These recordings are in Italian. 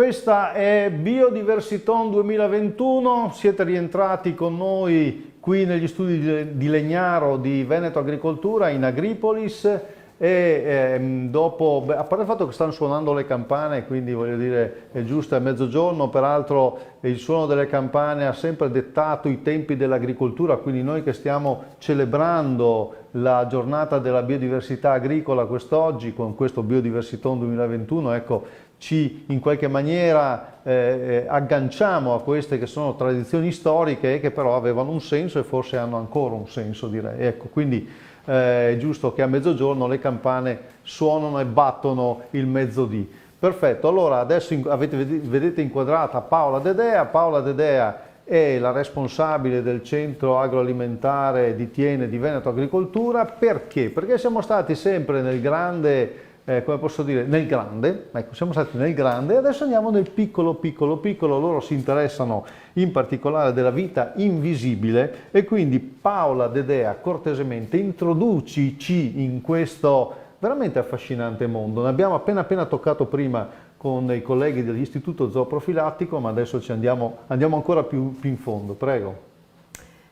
Questa è Biodiversiton 2021, siete rientrati con noi qui negli studi di Legnaro di Veneto Agricoltura in Agripolis dopo, a parte il fatto che stanno suonando le campane, quindi voglio dire è giusto, è mezzogiorno, peraltro il suono delle campane ha sempre dettato i tempi dell'agricoltura, quindi noi che stiamo celebrando la giornata della biodiversità agricola quest'oggi con questo Biodiversiton 2021, ecco, ci in qualche maniera agganciamo a queste che sono tradizioni storiche che però avevano un senso e forse hanno ancora un senso, direi. Ecco, quindi è giusto che a mezzogiorno le campane suonano e battono il mezzodì. Perfetto, allora adesso vedete inquadrata Paola Dedea. Paola Dedea è la responsabile del centro agroalimentare di Thiene di Veneto Agricoltura. Perché? Perché siamo stati sempre nel grande, come posso dire, nel grande, ecco, siamo stati nel grande e adesso andiamo nel piccolo, piccolo, piccolo. Loro si interessano in particolare della vita invisibile e quindi Paola Dedea, cortesemente introducici in questo veramente affascinante mondo. Ne abbiamo appena toccato prima con i colleghi dell'Istituto Zooprofilattico, ma adesso andiamo ancora più in fondo. Prego.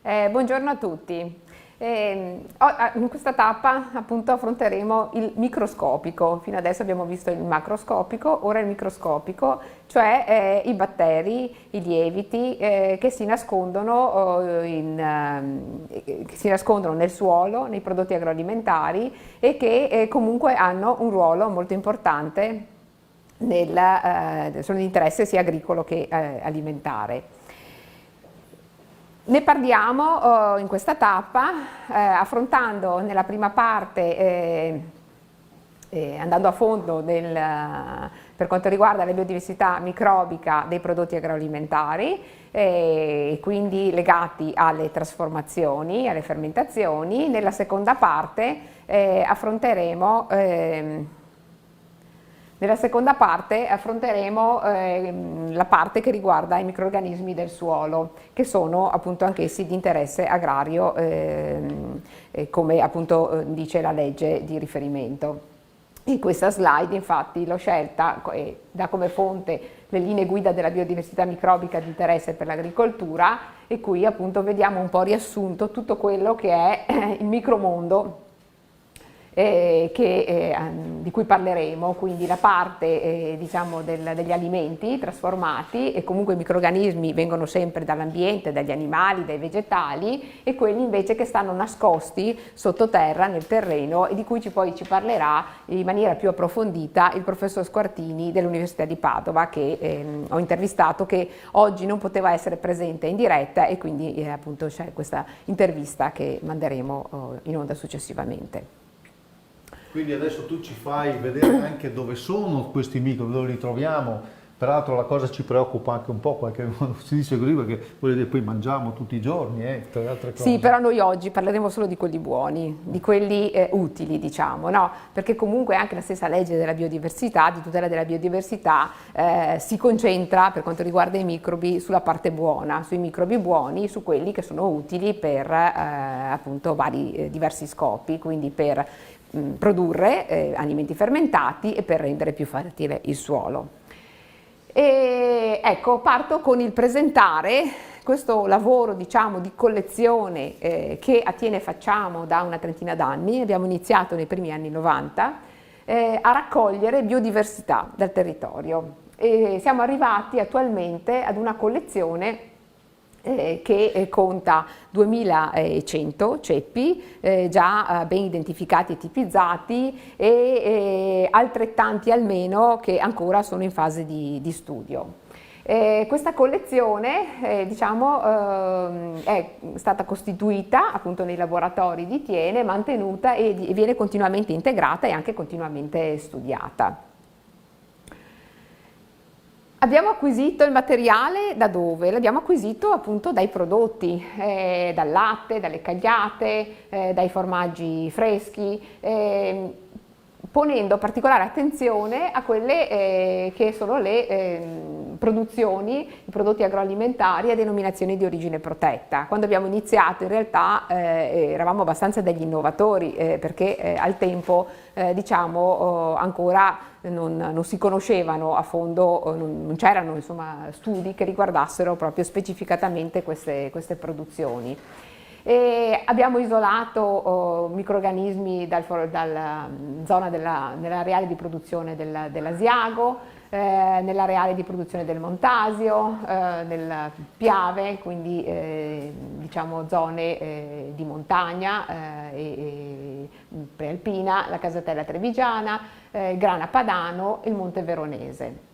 Buongiorno a tutti. In questa tappa appunto affronteremo il microscopico. Fino adesso abbiamo visto il macroscopico, ora il microscopico, cioè i batteri, i lieviti che si nascondono nel suolo, nei prodotti agroalimentari e che comunque hanno un ruolo molto importante sono di interesse sia agricolo che alimentare. Ne parliamo in questa tappa affrontando nella prima parte, andando a fondo per quanto riguarda la biodiversità microbica dei prodotti agroalimentari, quindi legati alle trasformazioni, alle fermentazioni. Nella seconda parte affronteremo la parte che riguarda i microrganismi del suolo, che sono appunto anch'essi di interesse agrario, come appunto dice la legge di riferimento. In questa slide infatti l'ho scelta da come fonte le linee guida della biodiversità microbica di interesse per l'agricoltura e qui appunto vediamo un po' riassunto tutto quello che è il micromondo di cui parleremo, quindi la parte diciamo degli alimenti trasformati, e comunque i microrganismi vengono sempre dall'ambiente, dagli animali, dai vegetali, e quelli invece che stanno nascosti sottoterra nel terreno e di cui poi ci parlerà in maniera più approfondita il professor Squartini dell'Università di Padova, che ho intervistato, che oggi non poteva essere presente in diretta e quindi appunto c'è questa intervista che manderemo in onda successivamente. Quindi adesso tu ci fai vedere anche dove sono questi microbi, dove li troviamo. Peraltro la cosa ci preoccupa anche un po', si dice così, perché poi mangiamo tutti i giorni, tra le altre cose. Sì, però noi oggi parleremo solo di quelli buoni, di quelli utili, diciamo, no? Perché comunque anche la stessa legge della biodiversità, di tutela della biodiversità, si concentra, per quanto riguarda i microbi, sulla parte buona, sui microbi buoni, su quelli che sono utili per appunto diversi scopi, quindi per produrre alimenti fermentati e per rendere più fertile il suolo. E ecco, parto con il presentare questo lavoro, diciamo, di collezione che a Thiene facciamo da una trentina d'anni. Abbiamo iniziato nei primi anni 90 a raccogliere biodiversità dal territorio e siamo arrivati attualmente ad una collezione che conta 2100 ceppi già ben identificati e tipizzati e altrettanti almeno che ancora sono in fase di studio. Questa collezione diciamo, è stata costituita appunto nei laboratori di Thiene, mantenuta e viene continuamente integrata e anche continuamente studiata. Abbiamo acquisito il materiale da dove? L'abbiamo acquisito appunto dai prodotti, dal latte, dalle cagliate, dai formaggi freschi. ponendo particolare attenzione a quelle che sono le produzioni, i prodotti agroalimentari a denominazione di origine protetta. Quando abbiamo iniziato in realtà eravamo abbastanza degli innovatori perché al tempo diciamo ancora non si conoscevano a fondo, non c'erano insomma studi che riguardassero proprio specificatamente queste produzioni. E abbiamo isolato microrganismi dalla zona nell'areale di produzione dell'Asiago, nell'areale di produzione del Montasio, nel Piave, quindi diciamo zone di montagna e prealpina, la Casatella Trevigiana, il Grana Padano e il Monte Veronese.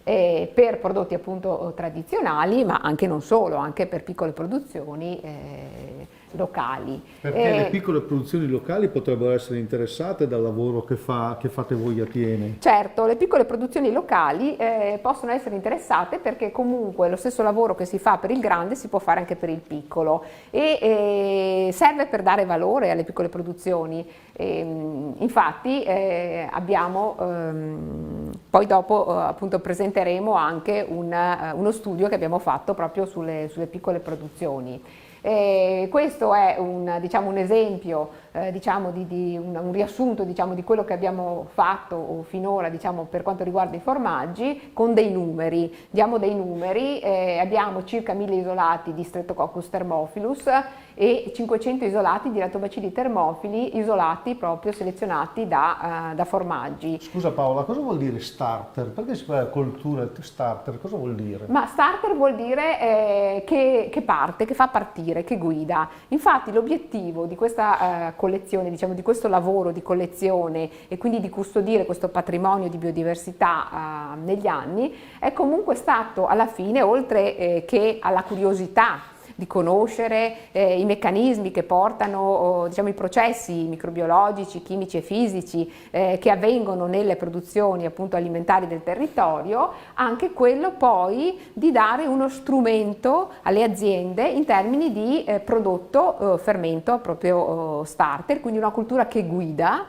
Per prodotti appunto tradizionali, ma anche non solo, anche per piccole produzioni locali. Perché le piccole produzioni locali potrebbero essere interessate dal lavoro che fate voi a Thiene? Certo, le piccole produzioni locali possono essere interessate perché comunque lo stesso lavoro che si fa per il grande si può fare anche per il piccolo e serve per dare valore alle piccole produzioni. Infatti abbiamo, poi dopo appunto presenteremo anche uno studio che abbiamo fatto proprio sulle piccole produzioni. Questo è un esempio, un riassunto di quello che abbiamo fatto finora per quanto riguarda i formaggi con dei numeri. Diamo dei numeri, abbiamo circa 1000 isolati di Streptococcus thermophilus e 500 isolati di Latobacilli termofili isolati proprio selezionati da formaggi. Scusa Paola, cosa vuol dire starter? Perché si parla di coltura starter? Cosa vuol dire? Ma starter vuol dire che parte, che fa partire, che guida. Infatti l'obiettivo di questa collezione, di questo lavoro di collezione e quindi di custodire questo patrimonio di biodiversità negli anni è comunque stato alla fine, oltre che alla curiosità di conoscere i meccanismi che portano i processi microbiologici, chimici e fisici che avvengono nelle produzioni appunto alimentari del territorio, anche quello poi di dare uno strumento alle aziende in termini di prodotto fermento proprio starter, quindi una cultura che guida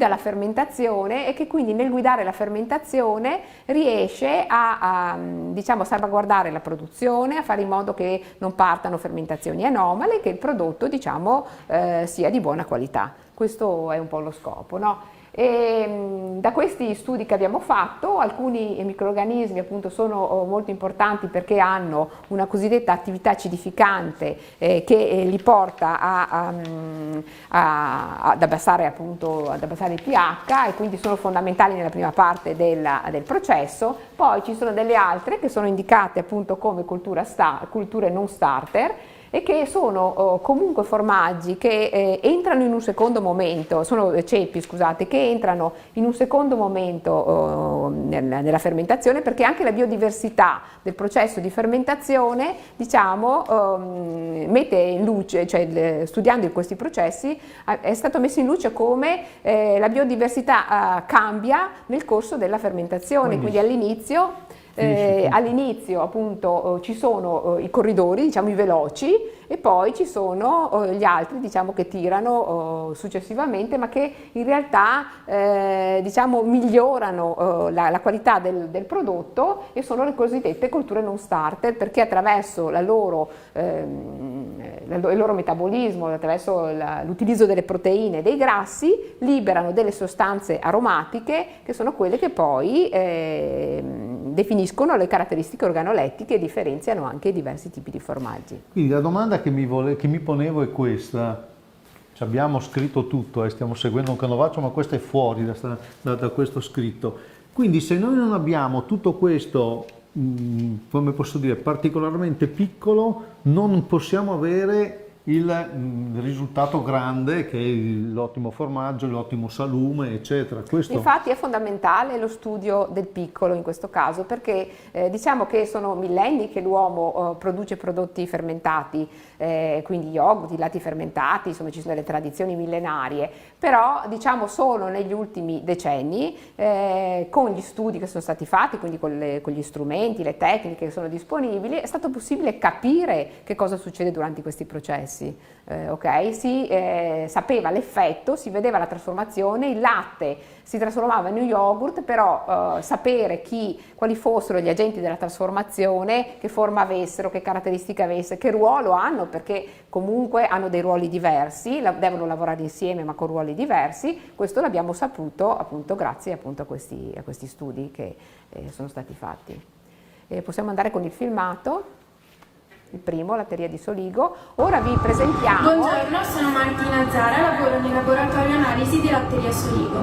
la fermentazione e che quindi nel guidare la fermentazione riesce a salvaguardare la produzione, a fare in modo che non partano fermentazioni anomale e che il prodotto sia di buona qualità. Questo è un po' lo scopo, no? Da questi studi che abbiamo fatto, alcuni microrganismi appunto sono molto importanti perché hanno una cosiddetta attività acidificante che li porta ad abbassare il pH e quindi sono fondamentali nella prima parte del processo. Poi ci sono delle altre che sono indicate appunto come culture non starter e che sono comunque formaggi che entrano in un secondo momento, sono ceppi scusate, che entrano in un secondo momento nella fermentazione, perché anche la biodiversità del processo di fermentazione mette in luce, studiando questi processi è stato messo in luce come la biodiversità cambia nel corso della fermentazione, quindi all'inizio appunto ci sono i corridori, i veloci, e poi ci sono gli altri che tirano successivamente, ma che in realtà migliorano la qualità del prodotto e sono le cosiddette colture non starter, perché attraverso il loro metabolismo, attraverso l'utilizzo delle proteine e dei grassi, liberano delle sostanze aromatiche che sono quelle che poi definiscono le caratteristiche organolettiche e differenziano anche i diversi tipi di formaggi. Quindi la domanda che mi ponevo è questa: abbiamo scritto tutto, stiamo seguendo un canovaccio, ma questo è fuori da questo scritto. Quindi se noi non abbiamo tutto questo, come posso dire, particolarmente piccolo, non possiamo avere il risultato grande che è l'ottimo formaggio, l'ottimo salume, eccetera. Questo... Infatti è fondamentale lo studio del piccolo in questo caso, perché diciamo che sono millenni che l'uomo produce prodotti fermentati, quindi yogurt, i latti fermentati, insomma ci sono delle tradizioni millenarie, però diciamo solo negli ultimi decenni con gli studi che sono stati fatti, quindi con gli strumenti, le tecniche che sono disponibili, è stato possibile capire che cosa succede durante questi processi. diversi. Ok? Si sapeva l'effetto, si vedeva la trasformazione, il latte si trasformava in yogurt, però sapere quali fossero gli agenti della trasformazione, che forma avessero, che caratteristiche avesse, che ruolo hanno, perché comunque hanno dei ruoli diversi, devono lavorare insieme ma con ruoli diversi, questo l'abbiamo saputo appunto grazie appunto a questi studi che sono stati fatti. Possiamo andare con il filmato. Il primo, Latteria di Soligo. Ora vi presentiamo... Buongiorno, sono Martina Zara, lavoro nel laboratorio analisi di Latteria Soligo.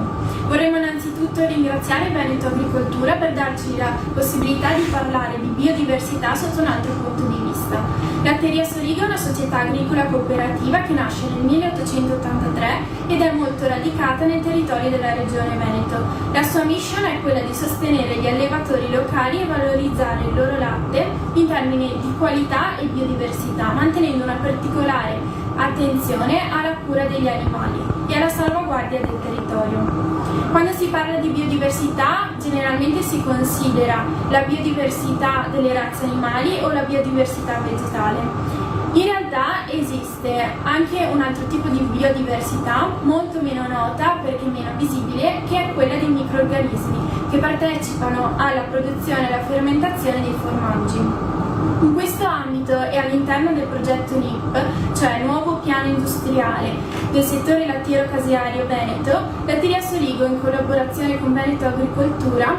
Vorremmo innanzitutto ringraziare Veneto Agricoltura per darci la possibilità di parlare di biodiversità sotto un altro punto di vista. Latteria Soligo è una società agricola cooperativa che nasce nel 1883 ed è molto radicata nel territorio della regione Veneto. La sua mission è quella di sostenere gli allevatori locali e valorizzare il loro latte in termini di qualità e biodiversità, mantenendo una particolare attenzione alla cura degli animali e alla salvaguardia del territorio. Quando si parla di biodiversità, generalmente si considera la biodiversità delle razze animali o la biodiversità vegetale. In realtà esiste anche un altro tipo di biodiversità, molto meno nota perché meno visibile, che è quella dei microrganismi, che partecipano alla produzione e alla fermentazione dei formaggi. In questo ambito e all'interno del progetto NIP, cioè Nuovo Piano Industriale del settore lattiero-caseario Veneto, Latteria Soligo, in collaborazione con Veneto Agricoltura,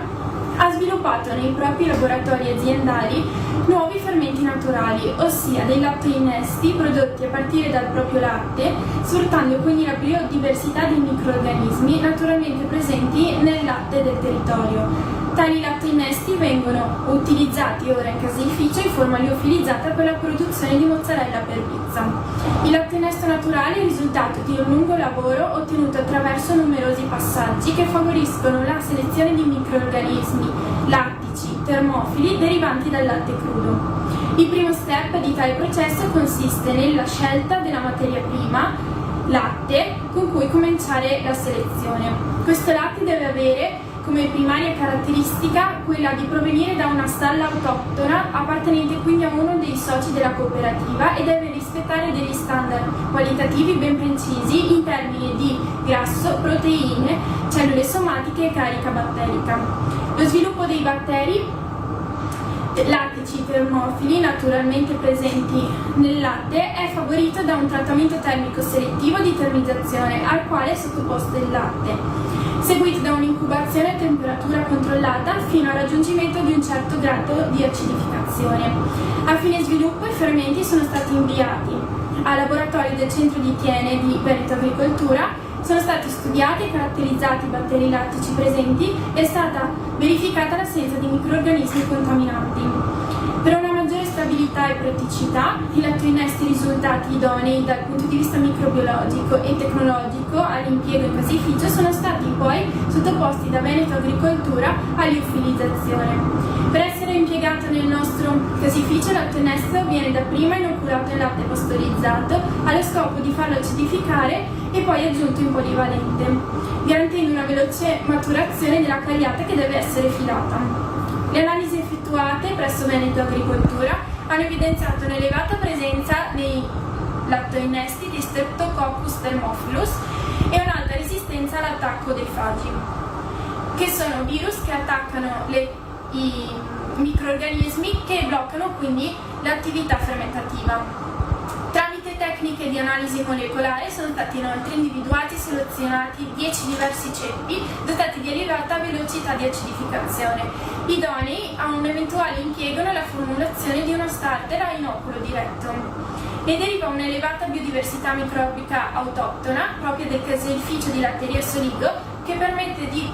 ha sviluppato nei propri laboratori aziendali nuovi fermenti naturali, ossia dei lattoinnesti prodotti a partire dal proprio latte, sfruttando quindi la biodiversità dei microrganismi naturalmente presenti nel latte del territorio. Tali lattoinnesti vengono utilizzati ora in caseificio in forma liofilizzata per la produzione di mozzarella per pizza. Il lattoinnesto naturale è il risultato di un lungo lavoro ottenuto attraverso numerosi passaggi che favoriscono la selezione di microrganismi lattici, termofili, derivanti dal latte crudo. Il primo step di tale processo consiste nella scelta della materia prima, latte, con cui cominciare la selezione. Questo latte deve avere come primaria caratteristica quella di provenire da una stalla autoctona appartenente quindi a uno dei soci della cooperativa e deve rispettare degli standard qualitativi ben precisi in termini di grasso, proteine, cellule somatiche e carica batterica. Lo sviluppo dei batteri lattici termofili naturalmente presenti nel latte è favorito da un trattamento termico selettivo di termizzazione al quale è sottoposto il latte, seguito da un'incubazione a temperatura controllata fino al raggiungimento di un certo grado di acidificazione. A fine sviluppo i fermenti sono stati inviati al laboratorio del centro di Thiene di Veneto Agricoltura, sono stati studiati e caratterizzati i batteri lattici presenti e è stata verificata l'assenza di microrganismi contaminanti. Per una maggiore stabilità e praticità, i lattoinnesti risultati idonei dal punto di vista microbiologico e tecnologico all'impiego in caseificio sono stati poi sottoposti da Veneto Agricoltura a liofilizzazione. Per essere impiegato nel nostro caseificio, il lattoinnesto viene dapprima inoculato in latte pastorizzato allo scopo di farlo acidificare e poi aggiunto in polivalente, garantendo una veloce maturazione della cagliata che deve essere filata. Le analisi effettuate presso Veneto Agricoltura hanno evidenziato un'elevata presenza nei lattoinnesti di Streptococcus thermophilus e un'alta resistenza all'attacco dei fagi, che sono virus che attaccano i microrganismi che bloccano quindi l'attività fermentativa. Tramite tecniche di analisi molecolare sono stati inoltre individuati e selezionati 10 diversi ceppi dotati di elevata velocità di acidificazione, idonei a un eventuale impiego nella formulazione di uno starter a inoculo diretto. Ne deriva un'elevata biodiversità microbica autoctona, propria del caseificio di Latteria Soligo, che permette di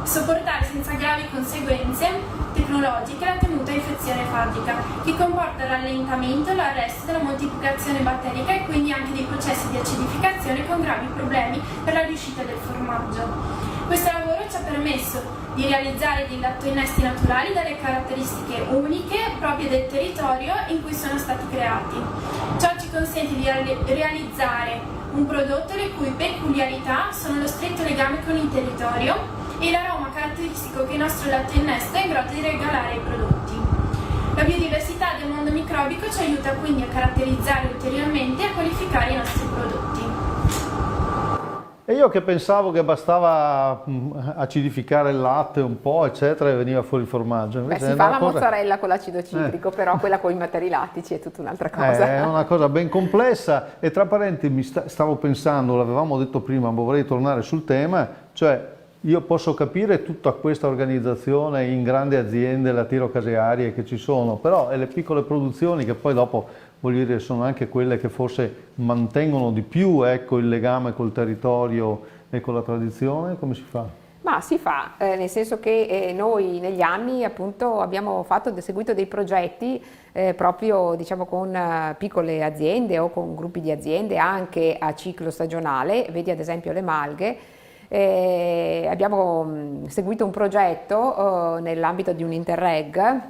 sopportare senza gravi conseguenze tecnologiche la temuta infezione fagica, che comporta il rallentamento e l'arresto della moltiplicazione batterica e quindi anche dei processi di acidificazione con gravi problemi per la riuscita del formaggio. Questo lavoro ci ha permesso di realizzare dei lattoinnesti naturali dalle caratteristiche uniche proprie del territorio in cui sono stati creati. Ciò ci consente di realizzare un prodotto le cui peculiarità sono lo stretto legame con il territorio e l'aroma caratteristico che il nostro lattoinnesto è in grado di regalare ai prodotti. La biodiversità del mondo microbico microbico ci aiuta quindi a caratterizzare ulteriormente e a qualificare i nostri prodotti. E io che pensavo che bastava acidificare il latte un po', eccetera, e veniva fuori il formaggio. Beh, si fa la mozzarella con l'acido citrico, però quella con i materi lattici è tutta un'altra cosa. È una cosa ben complessa e tra parentesi stavo pensando, l'avevamo detto prima, ma vorrei tornare sul tema, cioè io posso capire tutta questa organizzazione in grandi aziende lattiero-casearie che ci sono, però è le piccole produzioni che poi dopo, voglio dire, sono anche quelle che forse mantengono di più, ecco, il legame col territorio e con la tradizione. Come si fa? Ma si fa, nel senso che noi negli anni appunto abbiamo seguito dei progetti proprio diciamo con piccole aziende o con gruppi di aziende anche a ciclo stagionale, vedi ad esempio le malghe. Abbiamo seguito un progetto nell'ambito di un Interreg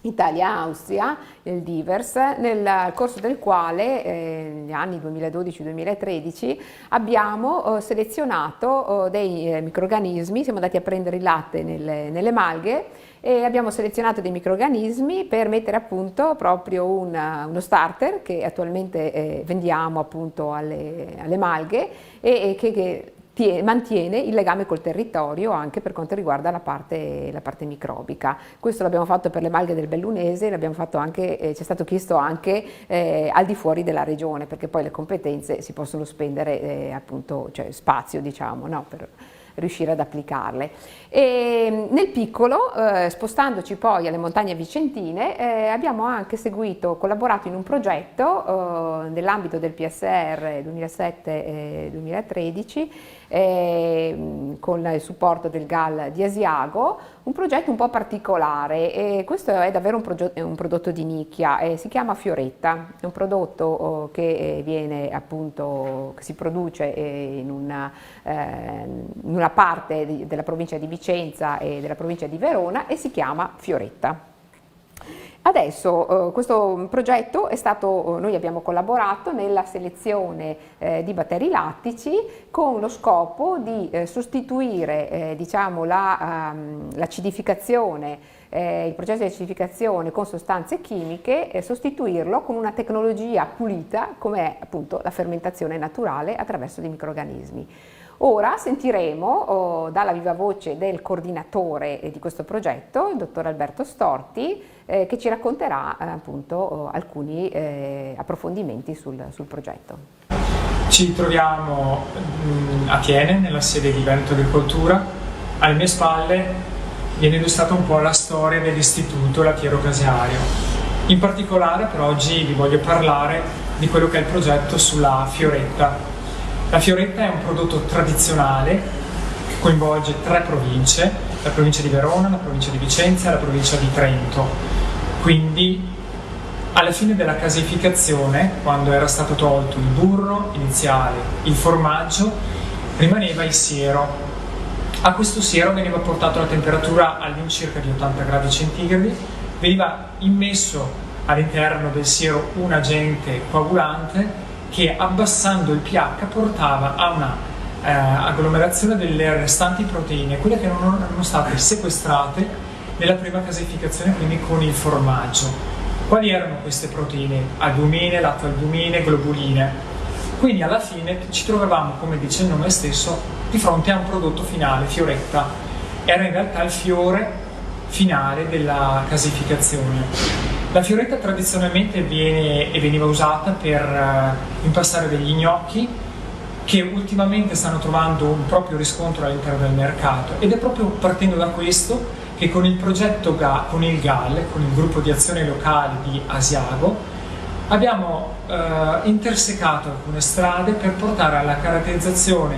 Italia-Austria, il DIVERS, nel corso del quale negli anni 2012-2013 abbiamo selezionato dei microrganismi, siamo andati a prendere il latte nelle malghe e abbiamo selezionato dei microrganismi per mettere a punto proprio uno starter che attualmente vendiamo appunto alle malghe e che mantiene il legame col territorio anche per quanto riguarda la parte microbica. Questo l'abbiamo fatto per le malghe del Bellunese, l'abbiamo fatto anche, ci è stato chiesto anche al di fuori della regione, perché poi le competenze si possono spendere appunto, cioè spazio diciamo, no? Per riuscire ad applicarle. E nel piccolo, spostandoci poi alle montagne vicentine, abbiamo anche collaborato in un progetto nell'ambito del PSR 2007-2013 con il supporto del GAL di Asiago, un progetto un po' particolare e questo è davvero un prodotto di nicchia, si chiama Fioretta, è un prodotto che viene appunto, che si produce in una parte della provincia di Vicenza e della provincia di Verona e si chiama Fioretta. Adesso questo progetto noi abbiamo collaborato nella selezione di batteri lattici con lo scopo di sostituire diciamo, l'acidificazione, il processo di acidificazione con sostanze chimiche e sostituirlo con una tecnologia pulita come è appunto la fermentazione naturale attraverso dei microrganismi. Ora sentiremo dalla viva voce del coordinatore di questo progetto, il dottor Alberto Storti, che ci racconterà appunto alcuni approfondimenti sul progetto. Ci troviamo a Thiene, nella sede di Veneto Agricoltura. Alle mie spalle viene illustrata un po' la storia dell'istituto lattiero-caseario. In particolare per oggi vi voglio parlare di quello che è il progetto sulla Fioretta. La Fioretta è un prodotto tradizionale che coinvolge 3 province, la provincia di Verona, la provincia di Vicenza e la provincia di Trento. Quindi alla fine della casificazione, quando era stato tolto il burro iniziale, il formaggio, rimaneva il siero. A questo siero veniva portato la temperatura all'incirca di 80 gradi centigradi, veniva immesso all'interno del siero un agente coagulante che abbassando il pH portava a una agglomerazione delle restanti proteine, quelle che non erano state sequestrate nella prima casificazione, quindi con il formaggio. Quali erano queste proteine? Albumine, lattoalbumine, globuline. Quindi alla fine ci trovavamo, come dice il nome stesso, di fronte a un prodotto finale, Fioretta. Era in realtà il fiore finale della casificazione. La Fioretta tradizionalmente veniva usata per impastare degli gnocchi che ultimamente stanno trovando un proprio riscontro all'interno del mercato ed è proprio partendo da questo che con il progetto con il GAL, con il gruppo di azione locale di Asiago, abbiamo intersecato alcune strade per portare alla caratterizzazione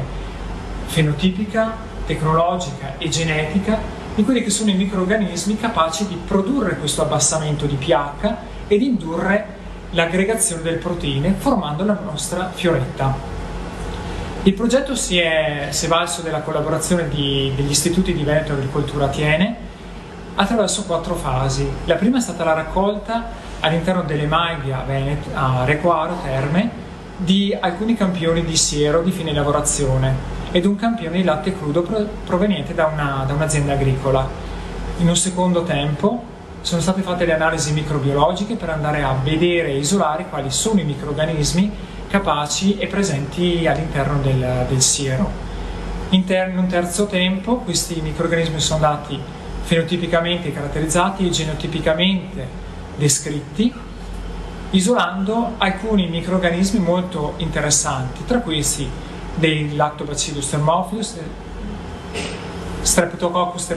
fenotipica, tecnologica e genetica di quelli che sono i microrganismi capaci di produrre questo abbassamento di pH e di indurre l'aggregazione delle proteine formando la nostra Fioretta. Il progetto si è valso della collaborazione degli istituti di Veneto Agricoltura Thiene attraverso 4 fasi. La prima è stata la raccolta all'interno delle maghe a Requaro Terme di alcuni campioni di siero di fine lavorazione ed un campione di latte crudo proveniente da un'azienda agricola. In un secondo tempo sono state fatte le analisi microbiologiche per andare a vedere e isolare quali sono i microrganismi capaci e presenti all'interno del siero. In un terzo tempo questi microrganismi sono stati fenotipicamente caratterizzati e genotipicamente descritti, isolando alcuni microrganismi molto interessanti, tra questi dei Lactobacillus thermophilus, Streptococcus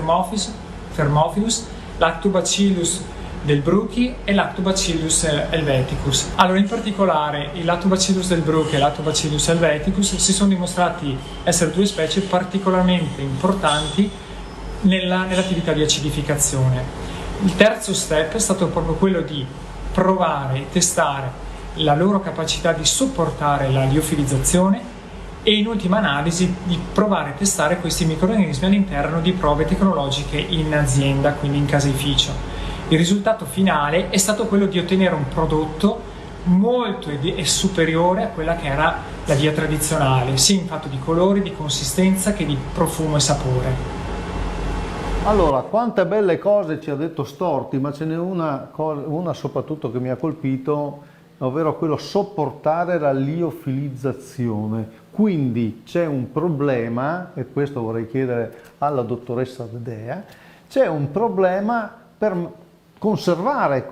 thermophilus, Lactobacillus delbruechi e Lactobacillus helveticus. Allora, in particolare il Lactobacillus delbruechi e il Lactobacillus helveticus si sono dimostrati essere due specie particolarmente importanti nell'attività di acidificazione. Il terzo step è stato proprio quello di provare e testare la loro capacità di sopportare la liofilizzazione e in ultima analisi di provare a testare questi microrganismi all'interno di prove tecnologiche in azienda, quindi in caseificio. Il risultato finale è stato quello di ottenere un prodotto molto superiore a quella che era la via tradizionale, sia in fatto di colore, di consistenza che di profumo e sapore. Allora, quante belle cose ci ha detto Storti, ma ce n'è una soprattutto che mi ha colpito, ovvero quello sopportare la liofilizzazione. Quindi c'è un problema, e questo vorrei chiedere alla dottoressa Dedea, c'è un problema per conservare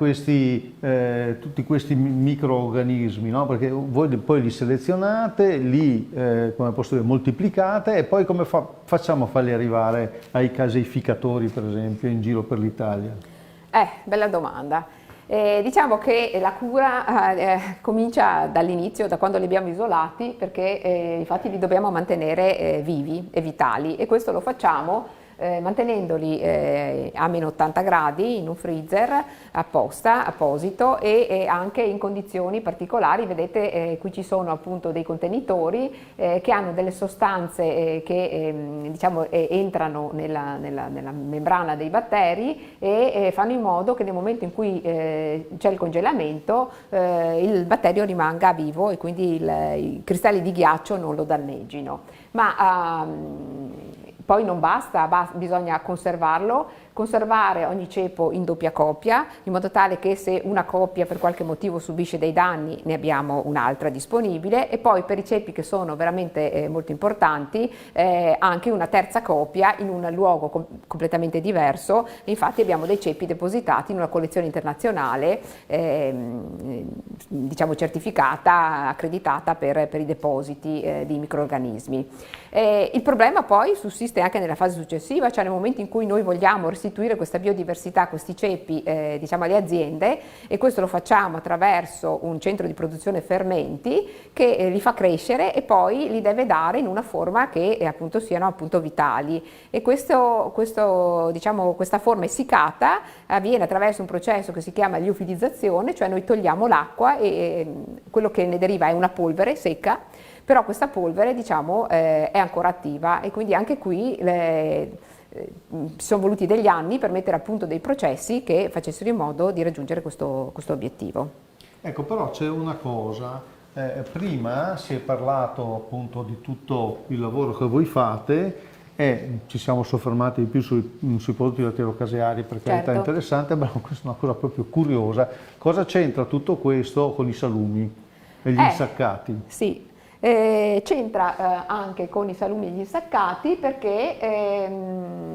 tutti questi microorganismi, no? Perché voi poi li selezionate, li come posso dire, moltiplicate e poi come facciamo a farli arrivare ai caseificatori, per esempio, in giro per l'Italia? Bella domanda. Diciamo che la cura comincia dall'inizio, da quando li abbiamo isolati, perché infatti li dobbiamo mantenere vivi e vitali, e questo lo facciamo mantenendoli a meno 80 gradi in un freezer apposito e anche in condizioni particolari. Vedete qui ci sono appunto dei contenitori che hanno delle sostanze che diciamo entrano nella membrana dei batteri e fanno in modo che nel momento in cui c'è il congelamento il batterio rimanga vivo e quindi i cristalli di ghiaccio non lo danneggino. Ma poi non basta, bisogna conservare ogni ceppo in doppia coppia, in modo tale che se una coppia per qualche motivo subisce dei danni ne abbiamo un'altra disponibile, e poi per i ceppi che sono veramente molto importanti anche una terza coppia in un luogo completamente diverso. Infatti abbiamo dei ceppi depositati in una collezione internazionale diciamo certificata, accreditata per i depositi di microrganismi. Il problema poi sussiste anche nella fase successiva, cioè nel momento in cui noi vogliamo restituire questa biodiversità, questi ceppi diciamo alle aziende, e questo lo facciamo attraverso un centro di produzione fermenti che li fa crescere e poi li deve dare in una forma che appunto siano appunto vitali, e diciamo, questa forma essiccata avviene attraverso un processo che si chiama liofilizzazione, cioè noi togliamo l'acqua e quello che ne deriva è una polvere secca. Però questa polvere diciamo è ancora attiva, e quindi anche qui ci sono voluti degli anni per mettere a punto dei processi che facessero in modo di raggiungere questo obiettivo. Ecco, però c'è una cosa, prima si è parlato appunto di tutto il lavoro che voi fate e ci siamo soffermati di più sui prodotti lattiero-caseari, per carità, certo, interessante, ma questa è una cosa proprio curiosa. Cosa c'entra tutto questo con i salumi e gli insaccati? Sì. C'entra anche con i salumi e gli insaccati, perché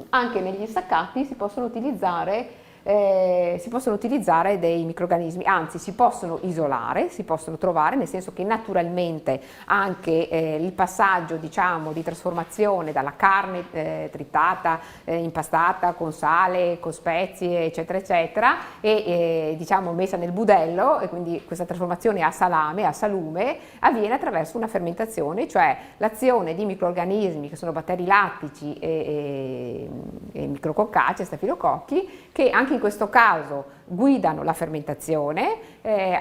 anche negli insaccati si possono utilizzare dei microrganismi, anzi si possono isolare, si possono trovare, nel senso che naturalmente anche il passaggio diciamo di trasformazione dalla carne tritata, impastata con sale, con spezie eccetera eccetera e diciamo messa nel budello, e quindi questa trasformazione a salame, a salume, avviene attraverso una fermentazione, cioè l'azione di microrganismi che sono batteri lattici e micrococcacei, stafilococchi, che anche in questo caso guidano la fermentazione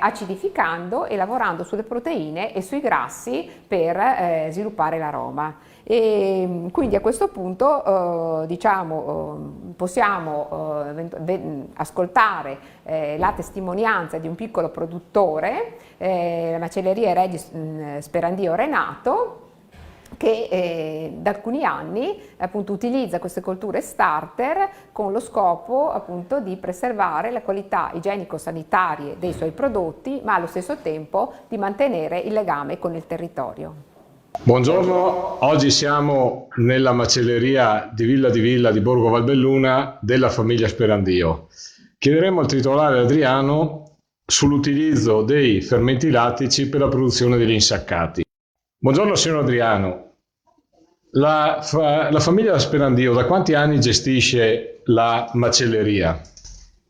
acidificando e lavorando sulle proteine e sui grassi per sviluppare l'aroma. E quindi a questo punto diciamo, possiamo ascoltare la testimonianza di un piccolo produttore, la macelleria Regis Sperandio Renato, che da alcuni anni appunto utilizza queste colture starter con lo scopo appunto di preservare la qualità igienico-sanitarie dei suoi prodotti, ma allo stesso tempo di mantenere il legame con il territorio. Buongiorno, oggi siamo nella macelleria di Villa di Borgo Valbelluna della famiglia Sperandio. Chiederemo al titolare Adriano sull'utilizzo dei fermenti lattici per la produzione degli insaccati. Buongiorno signor Adriano, la famiglia Sperandio da quanti anni gestisce la macelleria?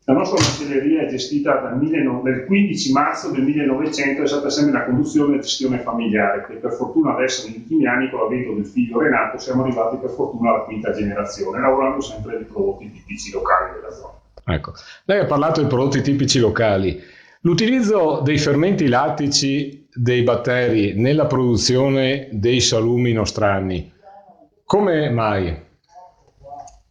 La nostra macelleria è gestita dal 15 marzo del 1900, è stata sempre una conduzione e gestione familiare, che per fortuna adesso negli ultimi anni con l'avvento del figlio Renato siamo arrivati per fortuna alla quinta generazione, lavorando sempre di prodotti tipici locali della zona. Ecco, lei ha parlato di prodotti tipici locali. L'utilizzo dei fermenti lattici dei batteri nella produzione dei salumi nostrani, come mai?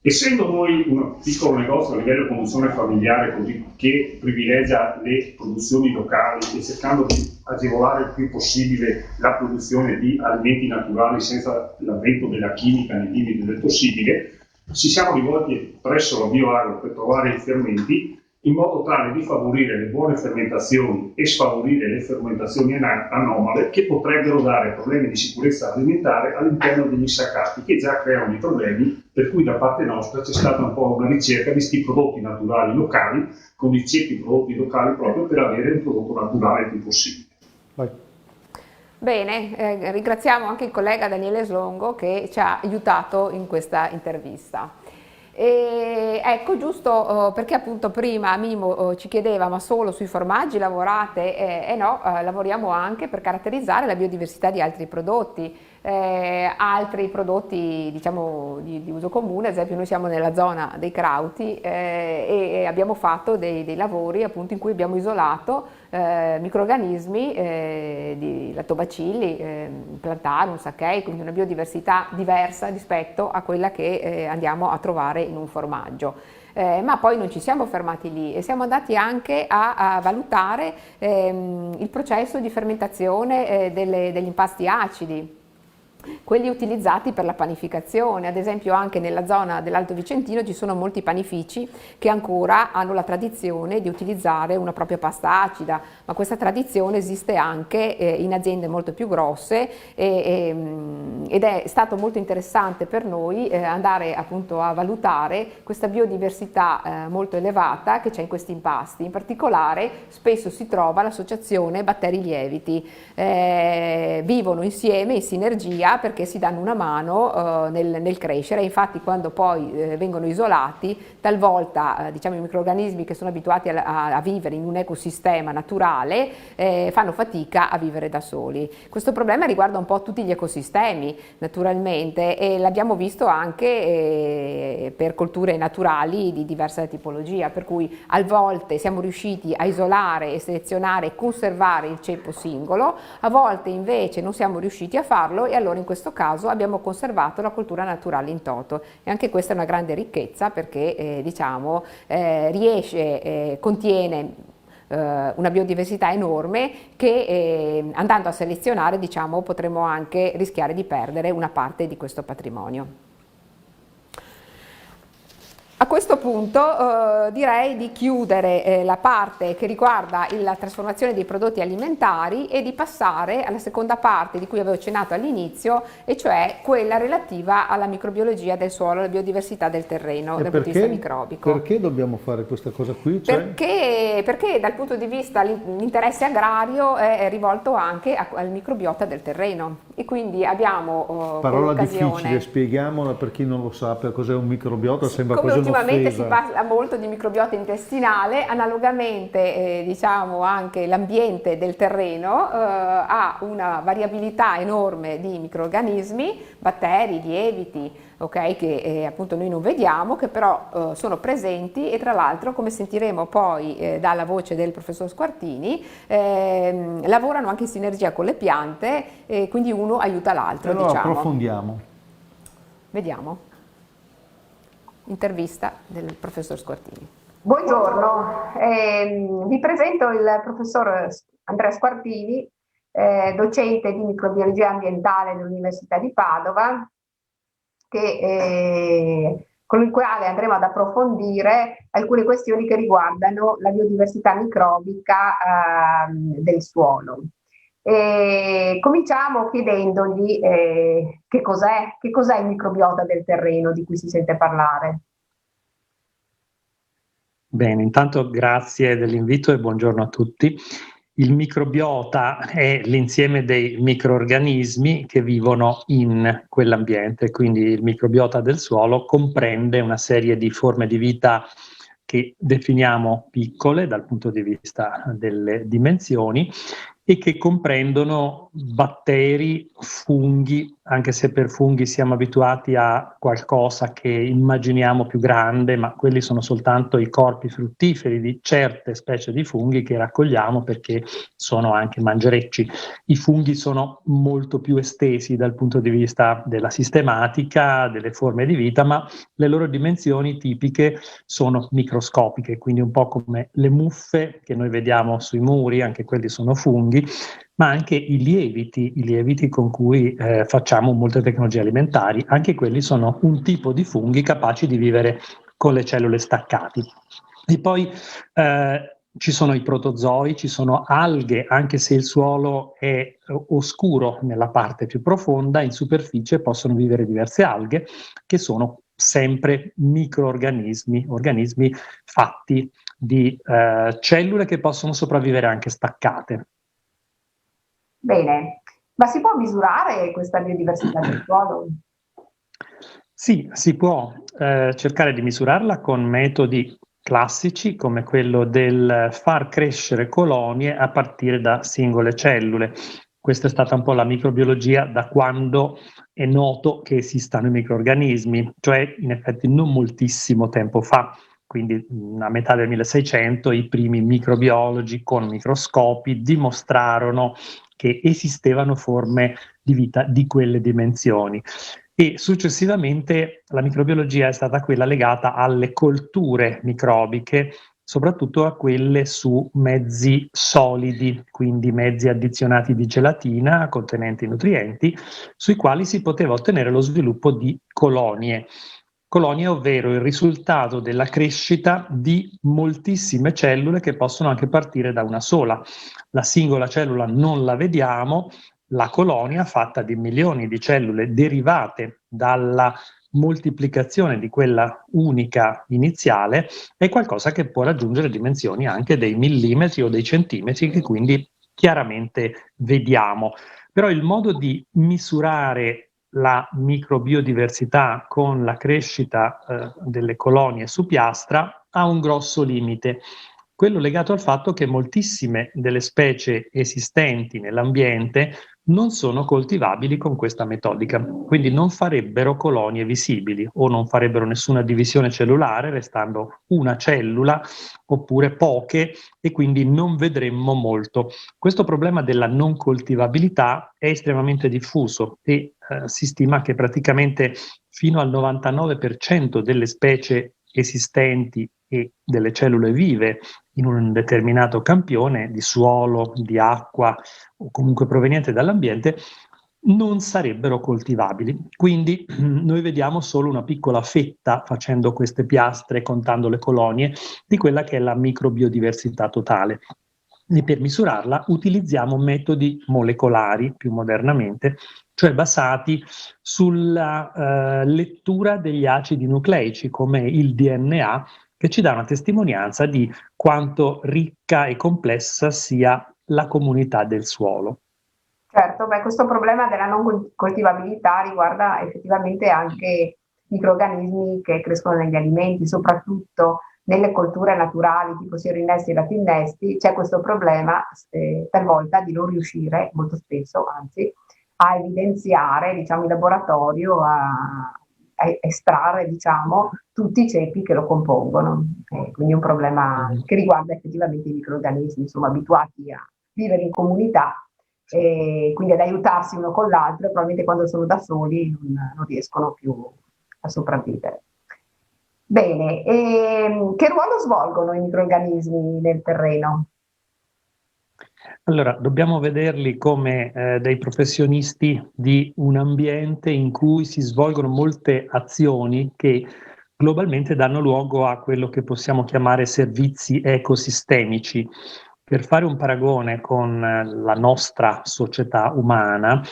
Essendo noi un piccolo negozio a livello di produzione familiare così, che privilegia le produzioni locali e cercando di agevolare il più possibile la produzione di alimenti naturali senza l'avvento della chimica nei limiti del possibile, ci siamo rivolti presso la BioAgro per trovare i fermenti in modo tale di favorire le buone fermentazioni e sfavorire le fermentazioni anomale che potrebbero dare problemi di sicurezza alimentare all'interno degli insaccati che già creano i problemi, per cui da parte nostra c'è stata un po' una ricerca di questi prodotti naturali locali con i certi prodotti locali proprio per avere un prodotto naturale il più possibile. Vai. Bene, ringraziamo anche il collega Daniele Slongo che ci ha aiutato in questa intervista. E ecco, giusto perché appunto prima Mimo ci chiedeva ma solo sui formaggi lavorate? No, lavoriamo anche per caratterizzare la biodiversità di altri prodotti diciamo di uso comune. Ad esempio noi siamo nella zona dei crauti e abbiamo fatto dei lavori appunto in cui abbiamo isolato microrganismi di lattobacilli, plantarum, sakei, quindi una biodiversità diversa rispetto a quella che andiamo a trovare in un formaggio. Ma poi non ci siamo fermati lì e siamo andati anche a valutare il processo di fermentazione degli impasti acidi, quelli utilizzati per la panificazione. Ad esempio anche nella zona dell'Alto Vicentino ci sono molti panifici che ancora hanno la tradizione di utilizzare una propria pasta acida, ma questa tradizione esiste anche in aziende molto più grosse ed è stato molto interessante per noi andare appunto a valutare questa biodiversità molto elevata che c'è in questi impasti. In particolare spesso si trova l'associazione batteri lieviti, vivono insieme in sinergia perché si danno una mano nel crescere. Infatti quando poi vengono isolati, talvolta diciamo i microrganismi che sono abituati a vivere in un ecosistema naturale fanno fatica a vivere da soli. Questo problema riguarda un po' tutti gli ecosistemi naturalmente e l'abbiamo visto anche per colture naturali di diversa tipologia, per cui a volte siamo riusciti a isolare e selezionare e conservare il ceppo singolo, a volte invece non siamo riusciti a farlo e allora in questo caso abbiamo conservato la coltura naturale in toto e anche questa è una grande ricchezza perché contiene una biodiversità enorme che andando a selezionare potremo anche rischiare di perdere una parte di questo patrimonio. A questo punto direi di chiudere la parte che riguarda la trasformazione dei prodotti alimentari e di passare alla seconda parte di cui avevo accennato all'inizio, e cioè quella relativa alla microbiologia del suolo, alla biodiversità del terreno dal punto di vista microbico. Perché dobbiamo fare questa cosa qui? Perché dal punto di vista l'interesse agrario è rivolto anche al microbiota del terreno e quindi abbiamo parola l'occasione. Difficile, spieghiamola per chi non lo sappia cos'è un microbiota, sembra come quasi ultimamente si un'offesa. parla molto di microbiota intestinale, analogamente anche l'ambiente del terreno ha una variabilità enorme di microrganismi, batteri, lieviti, che appunto noi non vediamo, che però sono presenti e tra l'altro, come sentiremo poi dalla voce del professor Squartini, lavorano anche in sinergia con le piante e quindi uno aiuta l'altro. Allora approfondiamo. Vediamo. Intervista del professor Squartini. Buongiorno, vi presento il professor Andrea Squartini docente di microbiologia ambientale dell'Università di Padova, con il quale andremo ad approfondire alcune questioni che riguardano la biodiversità microbica del suolo. Cominciamo chiedendogli che cos'è il microbiota del terreno di cui si sente parlare. Bene, intanto grazie dell'invito e buongiorno a tutti. Il microbiota è l'insieme dei microrganismi che vivono in quell'ambiente, quindi il microbiota del suolo comprende una serie di forme di vita che definiamo piccole dal punto di vista delle dimensioni e che comprendono batteri, funghi, anche se per funghi siamo abituati a qualcosa che immaginiamo più grande, ma quelli sono soltanto i corpi fruttiferi di certe specie di funghi che raccogliamo perché sono anche mangerecci. I funghi sono molto più estesi dal punto di vista della sistematica, delle forme di vita, ma le loro dimensioni tipiche sono microscopiche, quindi un po' come le muffe che noi vediamo sui muri, anche quelli sono funghi, ma anche i lieviti con cui facciamo molte tecnologie alimentari, anche quelli sono un tipo di funghi capaci di vivere con le cellule staccate. E poi ci sono i protozoi, ci sono alghe, anche se il suolo è oscuro nella parte più profonda, in superficie possono vivere diverse alghe che sono sempre microorganismi, organismi fatti di cellule che possono sopravvivere anche staccate. Bene, ma si può misurare questa biodiversità del suolo? Sì, si può cercare di misurarla con metodi classici come quello del far crescere colonie a partire da singole cellule. Questa è stata un po' la microbiologia da quando è noto che esistano i microrganismi, cioè in effetti non moltissimo tempo fa, quindi a metà del 1600 i primi microbiologi con microscopi dimostrarono che esistevano forme di vita di quelle dimensioni. E successivamente la microbiologia è stata quella legata alle colture microbiche, soprattutto a quelle su mezzi solidi, quindi mezzi addizionati di gelatina contenenti nutrienti, sui quali si poteva ottenere lo sviluppo di colonie. Colonie, ovvero il risultato della crescita di moltissime cellule che possono anche partire da una sola. La singola cellula non la vediamo, la colonia fatta di milioni di cellule derivate dalla moltiplicazione di quella unica iniziale è qualcosa che può raggiungere dimensioni anche dei millimetri o dei centimetri, che quindi chiaramente vediamo. Però il modo di misurare la microbiodiversità con la crescita delle colonie su piastra ha un grosso limite, quello legato al fatto che moltissime delle specie esistenti nell'ambiente non sono coltivabili con questa metodica, quindi non farebbero colonie visibili o non farebbero nessuna divisione cellulare, restando una cellula oppure poche, e quindi non vedremmo molto. Questo problema della non coltivabilità è estremamente diffuso e si stima che praticamente fino al 99% delle specie esistenti e delle cellule vive in un determinato campione di suolo, di acqua o comunque proveniente dall'ambiente non sarebbero coltivabili. Quindi noi vediamo solo una piccola fetta, facendo queste piastre, contando le colonie, di quella che è la microbiodiversità totale. E per misurarla utilizziamo metodi molecolari, più modernamente, cioè basati sulla lettura degli acidi nucleici, come il DNA, che ci dà una testimonianza di quanto ricca e complessa sia la comunità del suolo. Certo, questo problema della non coltivabilità riguarda effettivamente anche microrganismi che crescono negli alimenti, soprattutto nelle colture naturali, tipo sierinnesti e latinnesti, c'è questo problema talvolta di non riuscire, molto spesso anzi, a evidenziare, diciamo, in laboratorio, a estrarre, diciamo, tutti i ceppi che lo compongono. Quindi è un problema che riguarda effettivamente i microrganismi, insomma, abituati a vivere in comunità e quindi ad aiutarsi uno con l'altro, e probabilmente quando sono da soli non riescono più a sopravvivere. Bene, che ruolo svolgono i microrganismi nel terreno? Allora, dobbiamo vederli come dei professionisti di un ambiente in cui si svolgono molte azioni che globalmente danno luogo a quello che possiamo chiamare servizi ecosistemici. Per fare un paragone con la nostra società umana,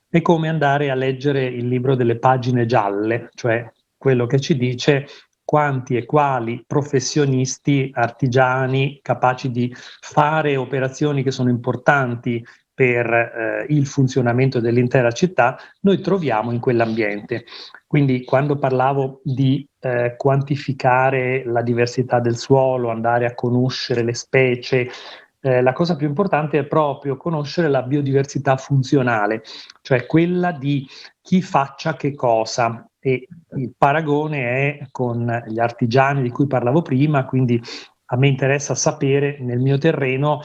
è come andare a leggere il libro delle pagine gialle, cioè quello che ci dice quanti e quali professionisti, artigiani, capaci di fare operazioni che sono importanti per il funzionamento dell'intera città, noi troviamo in quell'ambiente. Quindi quando parlavo di quantificare la diversità del suolo, andare a conoscere le specie, la cosa più importante è proprio conoscere la biodiversità funzionale, cioè quella di chi faccia che cosa. E il paragone è con gli artigiani di cui parlavo prima, quindi a me interessa sapere nel mio terreno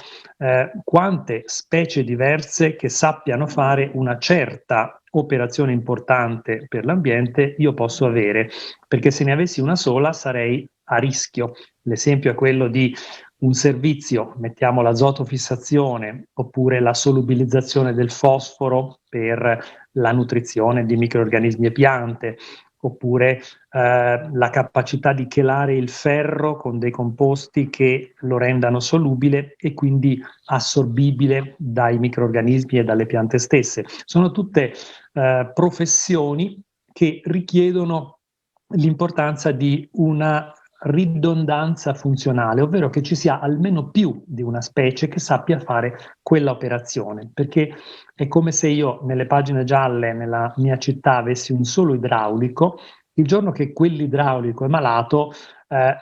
quante specie diverse che sappiano fare una certa operazione importante per l'ambiente io posso avere, perché se ne avessi una sola sarei a rischio. L'esempio è quello di un servizio, mettiamo l'azotofissazione oppure la solubilizzazione del fosforo per la nutrizione di microrganismi e piante, oppure la capacità di chelare il ferro con dei composti che lo rendano solubile e quindi assorbibile dai microrganismi e dalle piante stesse. Sono tutte professioni che richiedono l'importanza di una ridondanza funzionale, ovvero che ci sia almeno più di una specie che sappia fare quella operazione, perché è come se io nelle pagine gialle nella mia città avessi un solo idraulico, il giorno che quell'idraulico è malato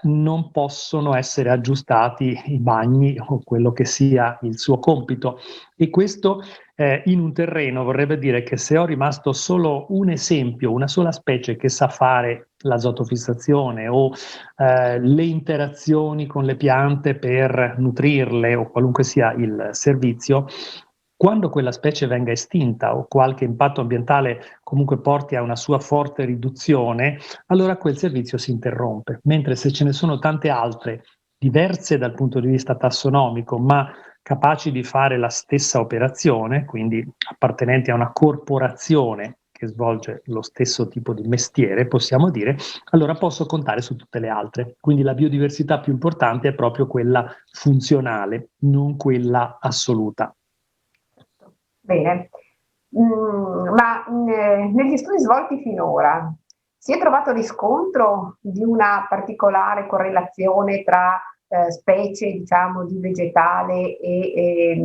non possono essere aggiustati i bagni o quello che sia il suo compito, e questo in un terreno vorrebbe dire che se ho rimasto solo un esempio, una sola specie che sa fare l'azotofissazione o le interazioni con le piante per nutrirle o qualunque sia il servizio, quando quella specie venga estinta o qualche impatto ambientale comunque porti a una sua forte riduzione, allora quel servizio si interrompe. Mentre se ce ne sono tante altre, diverse dal punto di vista tassonomico, ma capaci di fare la stessa operazione, quindi appartenenti a una corporazione che svolge lo stesso tipo di mestiere, possiamo dire, allora posso contare su tutte le altre. Quindi la biodiversità più importante è proprio quella funzionale, non quella assoluta. Bene. Negli studi svolti finora si è trovato riscontro di una particolare correlazione tra specie, diciamo, di vegetale e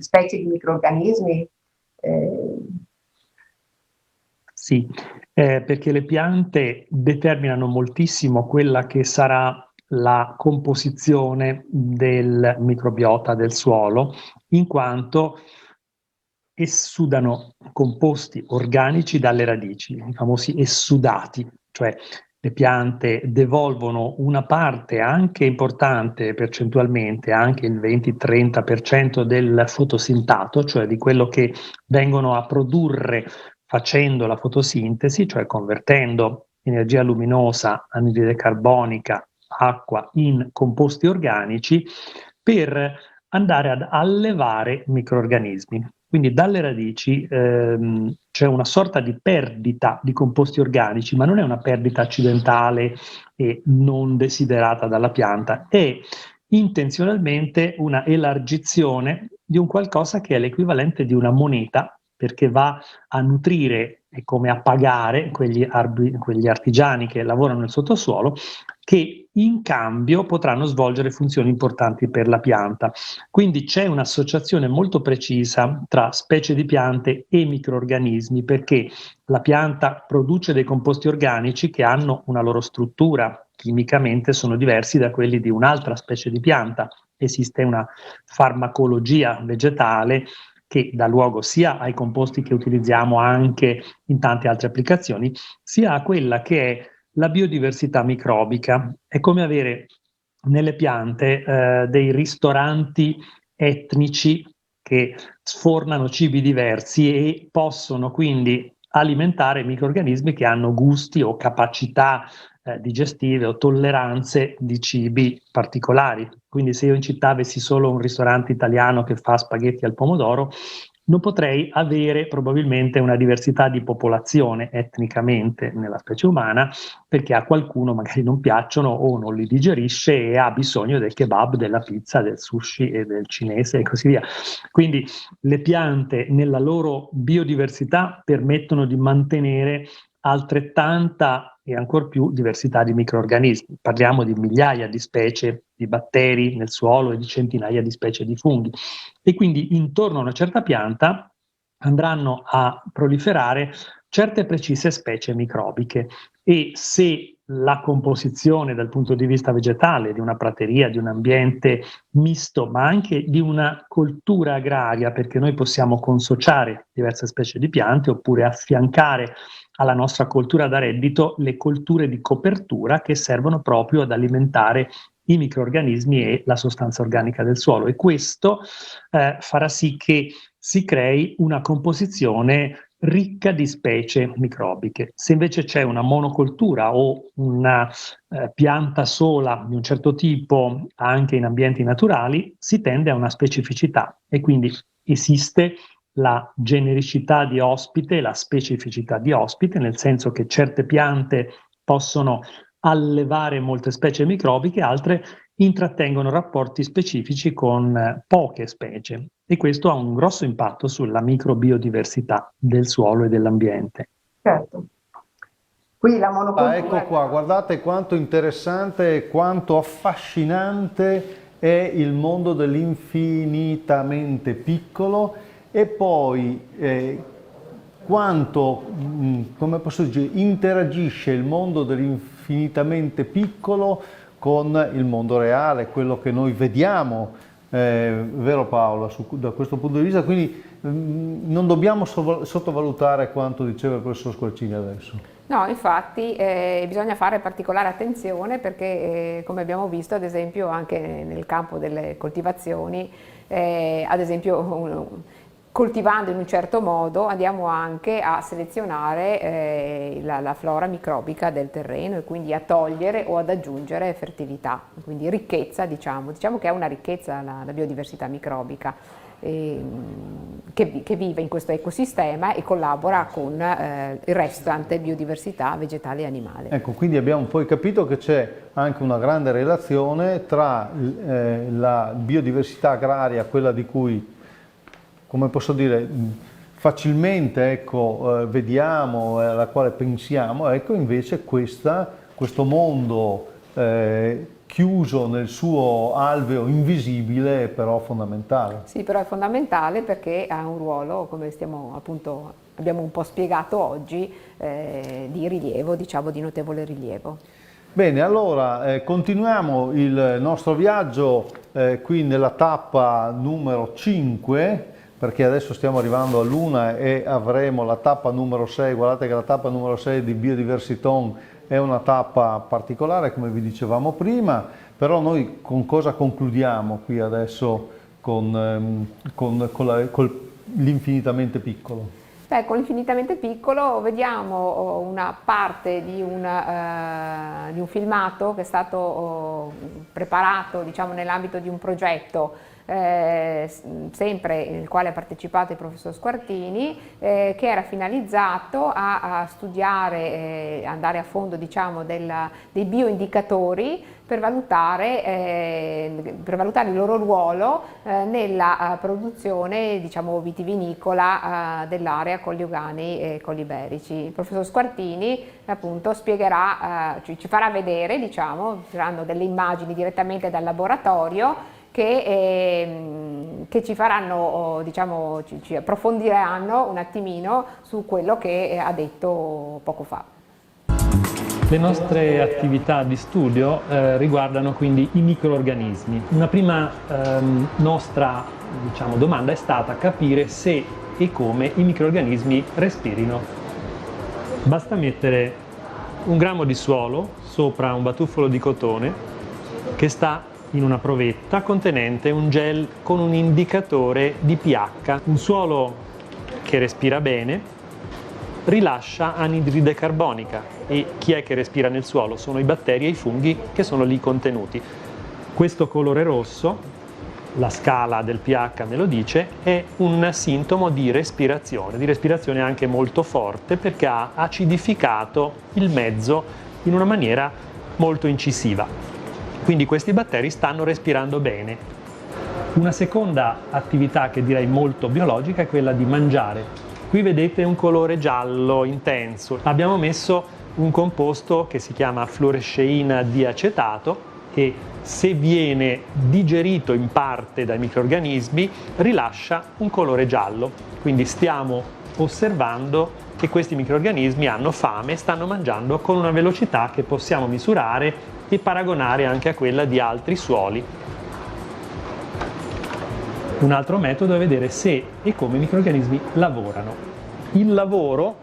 specie di microrganismi? Sì, perché le piante determinano moltissimo quella che sarà la composizione del microbiota del suolo, in quanto essudano composti organici dalle radici, i famosi essudati, cioè le piante devolvono una parte anche importante percentualmente, anche il 20-30% del fotosintato, cioè di quello che vengono a produrre facendo la fotosintesi, cioè convertendo energia luminosa, anidride carbonica, acqua in composti organici per andare ad allevare microrganismi. Quindi dalle radici c'è una sorta di perdita di composti organici, ma non è una perdita accidentale e non desiderata dalla pianta, è intenzionalmente una elargizione di un qualcosa che è l'equivalente di una moneta, perché va a nutrire e come a pagare quegli artigiani che lavorano nel sottosuolo, che in cambio potranno svolgere funzioni importanti per la pianta. Quindi c'è un'associazione molto precisa tra specie di piante e microrganismi, perché la pianta produce dei composti organici che hanno una loro struttura, chimicamente sono diversi da quelli di un'altra specie di pianta. Esiste una farmacologia vegetale che dà luogo sia ai composti che utilizziamo anche in tante altre applicazioni, sia a quella che è la biodiversità microbica. È come avere nelle piante dei ristoranti etnici che sfornano cibi diversi e possono quindi alimentare microrganismi che hanno gusti o capacità digestive o tolleranze di cibi particolari. Quindi se io in città avessi solo un ristorante italiano che fa spaghetti al pomodoro, non potrei avere probabilmente una diversità di popolazione etnicamente nella specie umana, perché a qualcuno magari non piacciono o non li digerisce e ha bisogno del kebab, della pizza, del sushi e del cinese e così via. Quindi le piante nella loro biodiversità permettono di mantenere altrettanta e ancor più diversità di microrganismi. Parliamo di migliaia di specie di batteri nel suolo e di centinaia di specie di funghi. E quindi intorno a una certa pianta andranno a proliferare certe precise specie microbiche e se la composizione dal punto di vista vegetale di una prateria, di un ambiente misto, ma anche di una coltura agraria, perché noi possiamo consociare diverse specie di piante oppure affiancare alla nostra coltura da reddito le colture di copertura che servono proprio ad alimentare i microrganismi e la sostanza organica del suolo, e questo farà sì che si crei una composizione ricca di specie microbiche. Se invece c'è una monocoltura o una pianta sola di un certo tipo anche in ambienti naturali, si tende a una specificità e quindi esiste la genericità di ospite e la specificità di ospite, nel senso che certe piante possono allevare molte specie microbiche, altre intrattengono rapporti specifici con poche specie e questo ha un grosso impatto sulla microbiodiversità del suolo e dell'ambiente. Certo. Qui la monocultura... Ecco qua, guardate quanto interessante e quanto affascinante è il mondo dell'infinitamente piccolo e poi quanto, come posso dire, interagisce il mondo dell'infinitamente piccolo con il mondo reale, quello che noi vediamo, vero Paola, da questo punto di vista, quindi non dobbiamo sottovalutare quanto diceva il professor Squarcini adesso. No, infatti bisogna fare particolare attenzione perché come abbiamo visto ad esempio anche nel campo delle coltivazioni, ad esempio coltivando in un certo modo andiamo anche a selezionare la flora microbica del terreno e quindi a togliere o ad aggiungere fertilità, quindi ricchezza diciamo che è una ricchezza la biodiversità microbica che vive in questo ecosistema e collabora con il restante biodiversità vegetale e animale. Ecco, quindi abbiamo poi capito che c'è anche una grande relazione tra la biodiversità agraria, quella di cui, come posso dire, facilmente ecco, vediamo, alla quale pensiamo, ecco invece questo mondo chiuso nel suo alveo invisibile è però fondamentale. Sì, però è fondamentale perché ha un ruolo, come abbiamo un po' spiegato oggi, di rilievo, diciamo di notevole rilievo. Bene, allora continuiamo il nostro viaggio qui nella tappa numero 5, perché adesso stiamo arrivando all'1 e avremo la tappa numero 6. Guardate che la tappa numero 6 di Biodiversiton è una tappa particolare, come vi dicevamo prima, però noi con cosa concludiamo qui adesso con l'infinitamente piccolo? Beh, con l'infinitamente piccolo vediamo una parte di un filmato che è stato preparato, diciamo, nell'ambito di un progetto sempre nel quale ha partecipato il professor Squartini, che era finalizzato a studiare, andare a fondo, diciamo, dei bioindicatori per valutare il loro ruolo nella produzione, diciamo, vitivinicola dell'area Colli Euganei e Colli Iberici. Il professor Squartini appunto spiegherà, ci farà vedere, diciamo, saranno delle immagini direttamente dal laboratorio che ci faranno, diciamo, ci approfondiranno un attimino su quello che ha detto poco fa. Le nostre attività di studio riguardano quindi i microrganismi. Una prima nostra, diciamo, domanda è stata capire se e come i microrganismi respirino. Basta mettere 1 grammo di suolo sopra un batuffolo di cotone che sta in una provetta contenente un gel con un indicatore di pH. Un suolo che respira bene rilascia anidride carbonica e chi è che respira nel suolo? Sono i batteri e i funghi che sono lì contenuti. Questo colore rosso, la scala del pH me lo dice, è un sintomo di respirazione anche molto forte perché ha acidificato il mezzo in una maniera molto incisiva. Quindi questi batteri stanno respirando bene. Una seconda attività che direi molto biologica è quella di mangiare. Qui vedete un colore giallo intenso. Abbiamo messo un composto che si chiama fluoresceina diacetato e se viene digerito in parte dai microrganismi rilascia un colore giallo. Quindi stiamo osservando che questi microrganismi hanno fame e stanno mangiando con una velocità che possiamo misurare e paragonare anche a quella di altri suoli. Un altro metodo è vedere se e come i microrganismi lavorano. Il lavoro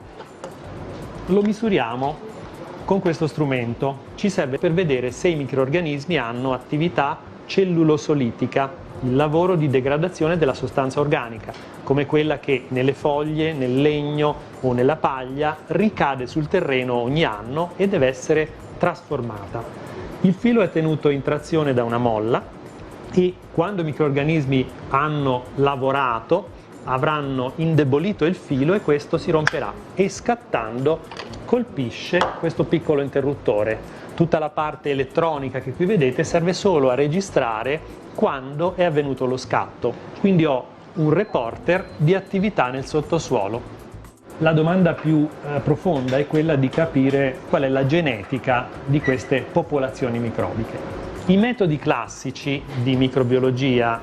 lo misuriamo con questo strumento. Ci serve per vedere se i microrganismi hanno attività cellulosolitica, il lavoro di degradazione della sostanza organica, come quella che nelle foglie, nel legno o nella paglia ricade sul terreno ogni anno e deve essere trasformata. Il filo è tenuto in trazione da una molla e quando i microrganismi hanno lavorato avranno indebolito il filo e questo si romperà e scattando colpisce questo piccolo interruttore. Tutta la parte elettronica che qui vedete serve solo a registrare quando è avvenuto lo scatto. Quindi ho un reporter di attività nel sottosuolo. La domanda più profonda è quella di capire qual è la genetica di queste popolazioni microbiche. I metodi classici di microbiologia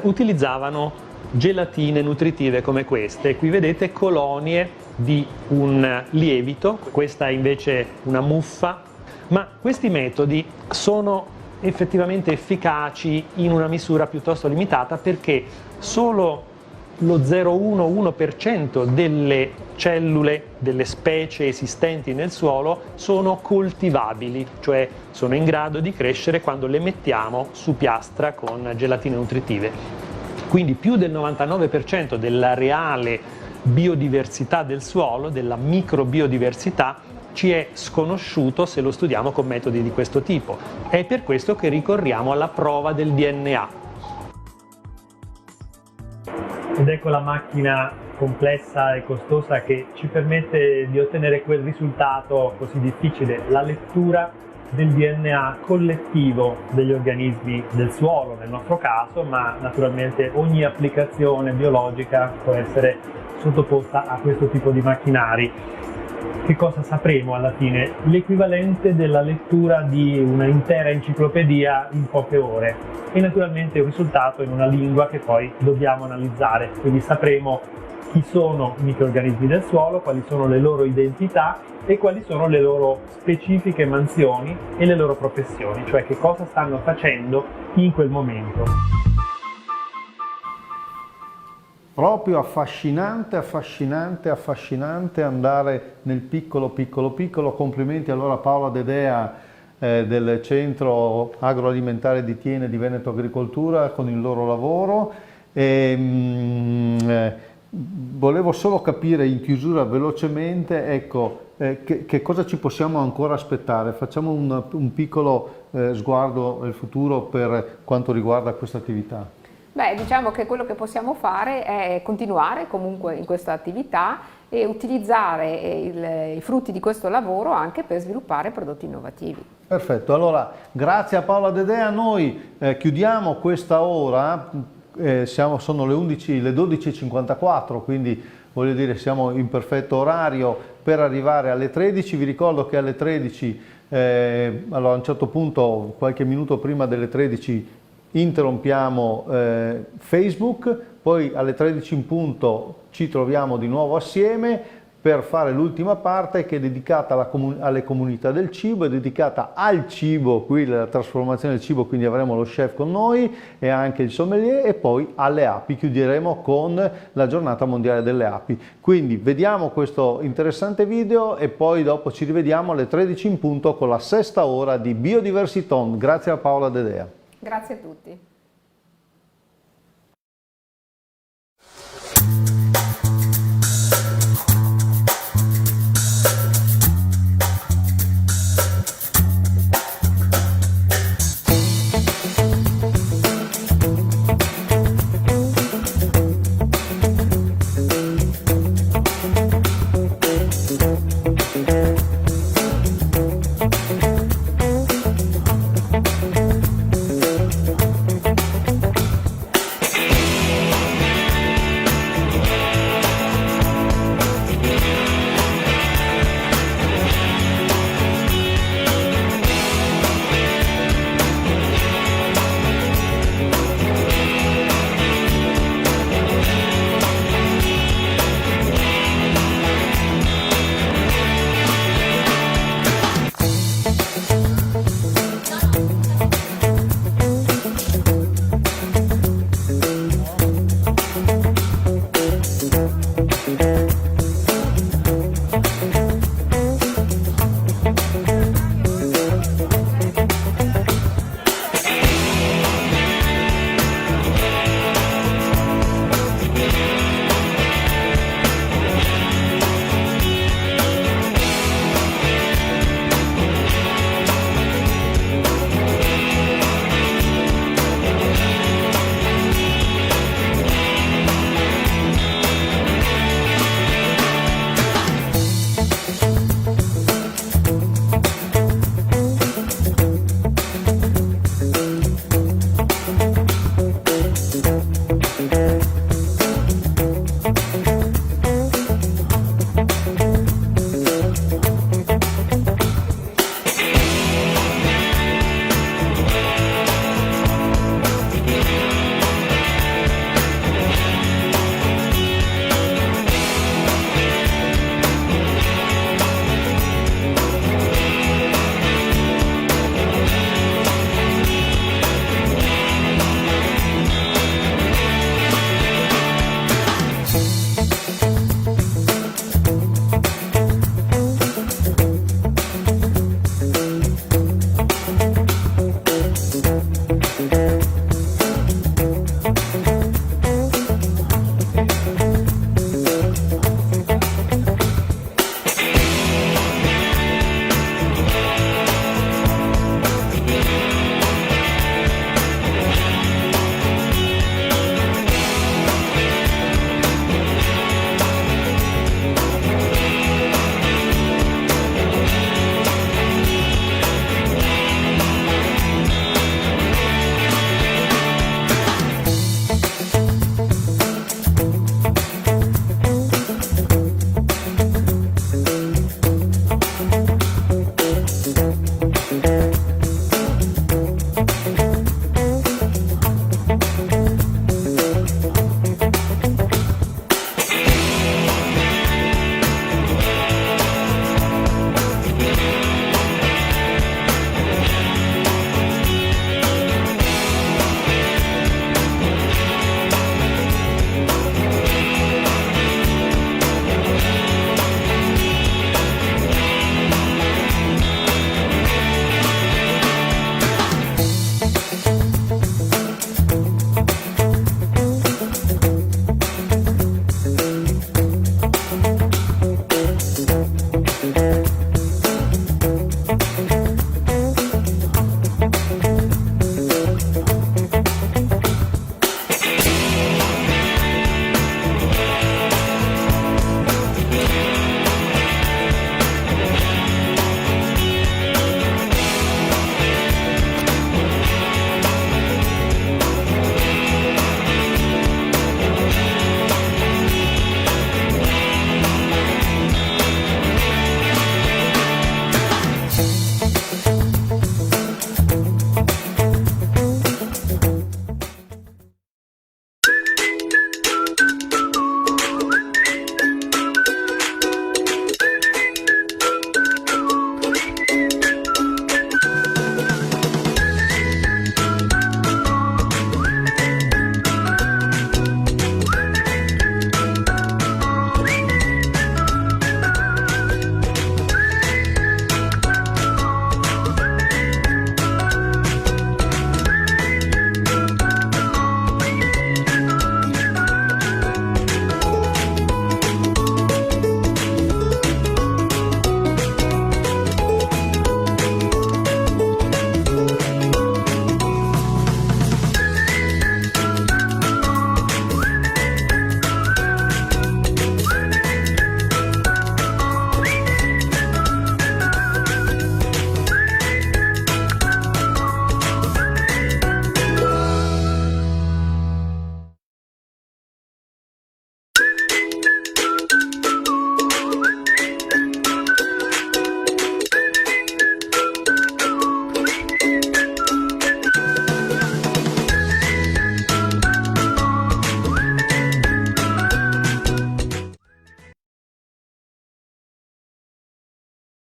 utilizzavano gelatine nutritive come queste. Qui vedete colonie di un lievito, questa è invece una muffa, ma questi metodi sono effettivamente efficaci in una misura piuttosto limitata perché solo lo 0,1% delle cellule delle specie esistenti nel suolo sono coltivabili, cioè sono in grado di crescere quando le mettiamo su piastra con gelatine nutritive. Quindi più del 99% della reale biodiversità del suolo, della microbiodiversità, ci è sconosciuto se lo studiamo con metodi di questo tipo. È per questo che ricorriamo alla prova del DNA. Ed ecco la macchina complessa e costosa che ci permette di ottenere quel risultato così difficile, la lettura del DNA collettivo degli organismi del suolo, nel nostro caso, ma naturalmente ogni applicazione biologica può essere sottoposta a questo tipo di macchinari. Che cosa sapremo alla fine? L'equivalente della lettura di una intera enciclopedia in poche ore e naturalmente un risultato in una lingua che poi dobbiamo analizzare, quindi sapremo chi sono i microrganismi del suolo, quali sono le loro identità e quali sono le loro specifiche mansioni e le loro professioni, cioè che cosa stanno facendo in quel momento. Proprio affascinante andare nel piccolo. Complimenti allora a Paola Dedea del Centro Agroalimentare di Thiene di Veneto Agricoltura con il loro lavoro. Volevo solo capire in chiusura velocemente, ecco, che cosa ci possiamo ancora aspettare? Facciamo un piccolo sguardo al futuro per quanto riguarda questa attività. Beh, diciamo che quello che possiamo fare è continuare comunque in questa attività e utilizzare i frutti di questo lavoro anche per sviluppare prodotti innovativi. Perfetto, allora grazie a Paola Dedea, noi chiudiamo questa ora, sono le 12:54, quindi voglio dire siamo in perfetto orario per arrivare alle 13, vi ricordo che alle 13, allora a un certo punto qualche minuto prima delle 13 interrompiamo Facebook, poi alle 13 in punto ci troviamo di nuovo assieme per fare l'ultima parte che è dedicata alle comunità del cibo, è dedicata al cibo, qui la trasformazione del cibo, quindi avremo lo chef con noi e anche il sommelier, e poi alle api, chiuderemo con la giornata mondiale delle api. Quindi vediamo questo interessante video e poi dopo ci rivediamo alle 13 in punto con la sesta ora di Biodiversiton. Grazie a Paola Dedea. Grazie a tutti.